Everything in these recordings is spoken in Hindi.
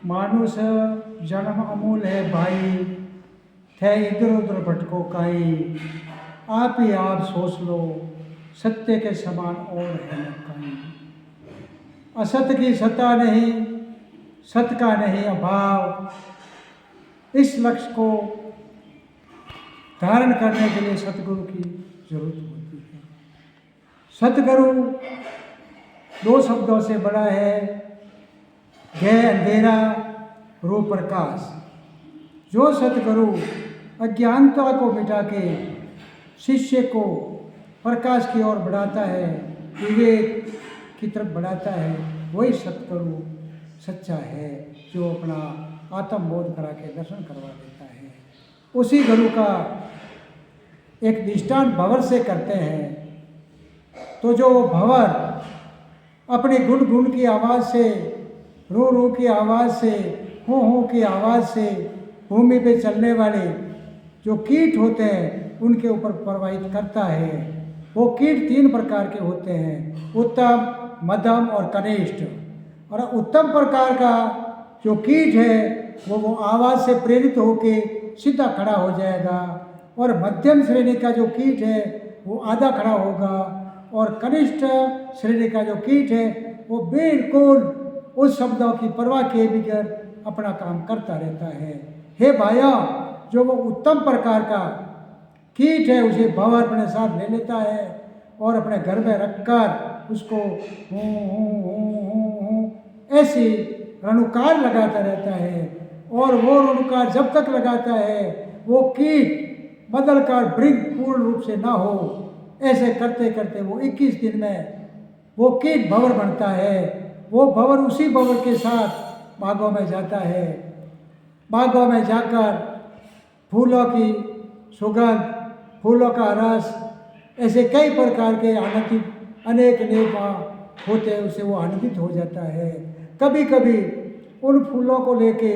मानुष जन्म अमूल है भाई, थे इधर उधर भटको काई। आप ही आप सोच लो, सत्य के समान और है न कहीं। असत की सत्ता नहीं, सत्य का नहीं अभाव। इस लक्ष्य को धारण करने के लिए सतगुरु की जरूरत होती है। सतगुरु दो शब्दों से बड़ा है, गह अंधेरा रो प्रकाश। जो सतगुरु अज्ञानता को मिटा के शिष्य को प्रकाश की ओर बढ़ाता है, विवेक की तरफ बढ़ाता है, वही सतगुरु सच्चा है, जो अपना आत्मबोध करा के दर्शन करवा देता है। उसी गुरु का एक दृष्टांत भंवर से करते हैं। तो जो भंवर अपने गुण गुण की आवाज़ से, रो रो की आवाज़ से, हो की आवाज़ से भूमि पे चलने वाले जो कीट होते हैं उनके ऊपर प्रवाहित करता है। वो कीट तीन प्रकार के होते हैं, उत्तम, मध्यम और कनिष्ठ। और उत्तम प्रकार का जो कीट है वो आवाज़ से प्रेरित होके सीधा खड़ा हो जाएगा, और मध्यम श्रेणी का जो कीट है वो आधा खड़ा होगा, और कनिष्ठ श्रेणी का जो कीट है वो बिल्कुल उस शब्दों की परवाह किए बगैर अपना काम करता रहता है। हे भाइयों, जो वो उत्तम प्रकार का कीट है उसे भंवर अपने साथ ले लेता है और अपने घर में रखकर उसको ऐसी रणुकार लगाता रहता है। और वो रणुकार जब तक लगाता है वो कीट बदलकर वृक्ष पूर्ण रूप से ना हो, ऐसे करते करते वो 21 दिन में वो कीट भंवर बनता है। वो भंवर उसी भंवर के साथ बागों में जाता है। बागों में जाकर फूलों की सुगंध, फूलों का रस, ऐसे कई प्रकार के आनंदित अनेक होते हैं, उससे वो आनंदित हो जाता है। कभी कभी उन फूलों को लेके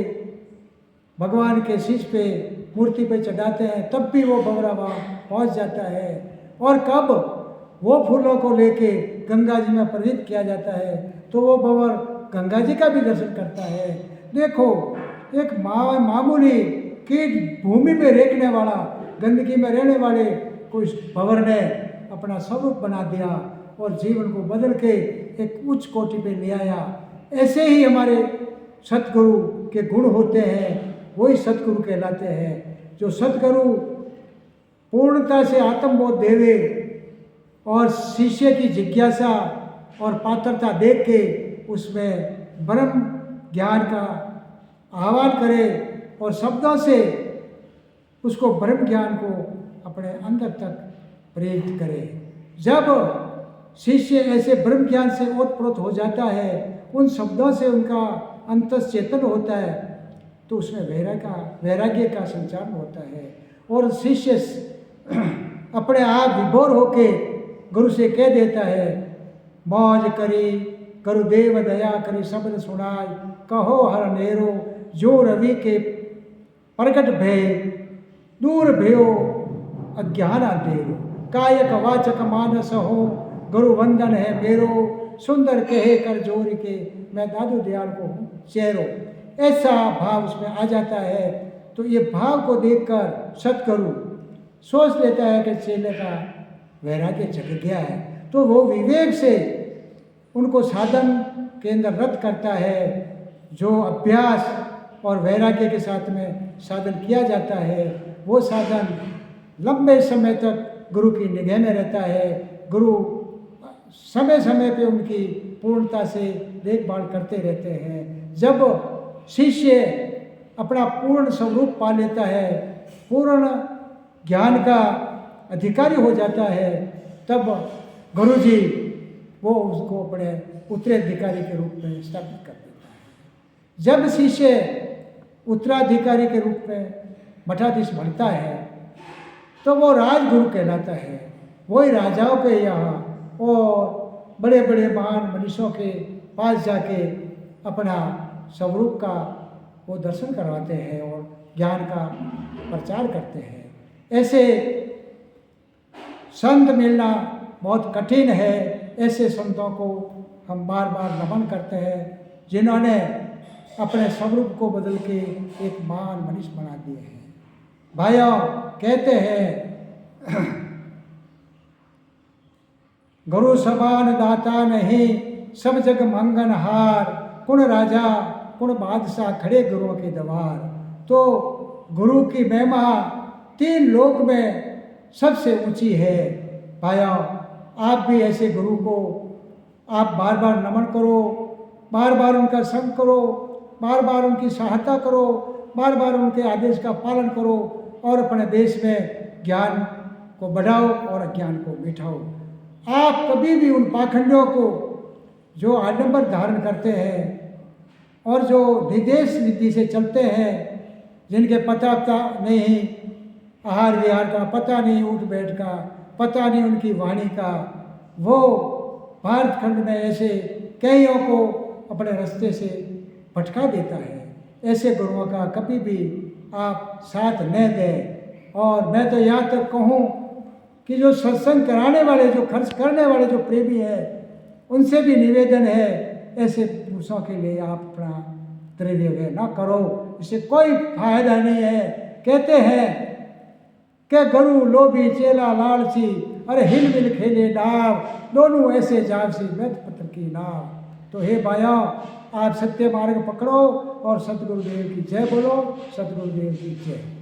भगवान के शीश पे, मूर्ति पे चढ़ाते हैं, तब भी वो भंवरा वहाँ पहुँच जाता है। और कब वो फूलों को लेके गंगा जी में प्रवाहित किया जाता है तो वो भंवर गंगा जी का भी दर्शन करता है। देखो, एक मामूली कीट भूमि पे रेखने वाला, गंदगी में रहने वाले को इस भंवर ने अपना स्वरूप बना दिया और जीवन को बदल के एक उच्च कोटि पे ले आया। ऐसे ही हमारे सतगुरु के गुण होते हैं, वही सतगुरु कहलाते हैं। जो सतगुरु पूर्णता से आत्मबोध देवे और शिष्य की जिज्ञासा और पात्रता देख के उसमें ब्रह्म ज्ञान का आह्वान करे और शब्दों से उसको ब्रह्म ज्ञान को अपने अंदर तक प्रेरित करे। जब शिष्य ऐसे ब्रह्म ज्ञान से ओतप्रोत हो जाता है, उन शब्दों से उनका अंतश्चेतन होता है, तो उसमें वैराग्य का संचार होता है। और शिष्य अपने आप विभोर होके गुरु से कह देता है, मौज करी गुरुदेव दया करी शब्द सुनाय, कहो हर नेरो जो रवि के प्रकट भय, दूर भयो अज्ञान अंधेरो, कायक वाचक मानस हो गुरु वंदन है मेरो, सुंदर कहे कर जोर के मैं दादू दयाल को हूँ चेहरो। ऐसा भाव उसमें आ जाता है। तो ये भाव को देखकर सतगुरु सोच लेता है कि चेले का वैराग्य जग गया है, तो वो विवेक से उनको साधन के अंदर रद्द करता है। जो अभ्यास और वैराग्य के साथ में साधन किया जाता है, वो साधन लंबे समय तक गुरु की निगाह में रहता है। गुरु समय समय पे उनकी पूर्णता से देखभाल करते रहते हैं। जब शिष्य अपना पूर्ण स्वरूप पा लेता है, पूर्ण ज्ञान का अधिकारी हो जाता है, तब गुरु जी वो उसको अपने उत्तराधिकारी के रूप में स्थापित कर देता है। जब शिष्य उत्तराधिकारी के रूप में मठाधीश बनता है तो वो राजगुरु कहलाता है। वही राजाओं के यहाँ और बड़े बड़े महान मनीषों के पास जाके अपना स्वरूप का वो दर्शन करवाते हैं और ज्ञान का प्रचार करते हैं। ऐसे संत मिलना बहुत कठिन है। ऐसे संतों को हम बार बार नमन करते हैं, जिन्होंने अपने स्वरूप को बदल के एक महान मनुष्य बना दिए हैं। भाइयों, कहते हैं गुरु समान दाता नहीं, सब जग मंगनहार, कुण राजा कुण बादशाह खड़े गुरुओं के द्वार। तो गुरु की महिमा 3 लोक में सबसे ऊंची है। भाइयों, आप भी ऐसे गुरु को आप बार बार नमन करो, बार बार उनका संग करो, बार बार उनकी सहायता करो, बार बार उनके आदेश का पालन करो और अपने देश में ज्ञान को बढ़ाओ और अज्ञान को मिटाओ। आप कभी भी उन पाखंडियों को जो आडंबर धारण करते हैं और जो विदेश नीति से चलते हैं, जिनके पता नहीं आहार विहार का, पता नहीं उठ बैठ का, पता नहीं उनकी वाणी का, वो भारत खंड में ऐसे कईयों को अपने रास्ते से भटका देता है। ऐसे गुरुओं का कभी भी आप साथ न दें। और मैं तो यहाँ तक कहूँ कि जो सत्संग कराने वाले, जो खर्च करने वाले जो प्रेमी हैं, उनसे भी निवेदन है ऐसे पुरुषों के लिए आप अपना द्रव्य व्यय ना करो, इससे कोई फायदा नहीं है। कहते हैं कि गुरु लोभी चेला लालची, अरे हिल मिल खेले नाव, दोनों ऐसे जावसी मृत पत्र की नाव। तो हे भाइयों, आप सत्य मार्ग पकड़ो और सतगुरुदेव की जय बोलो। सतगुरुदेव की जय।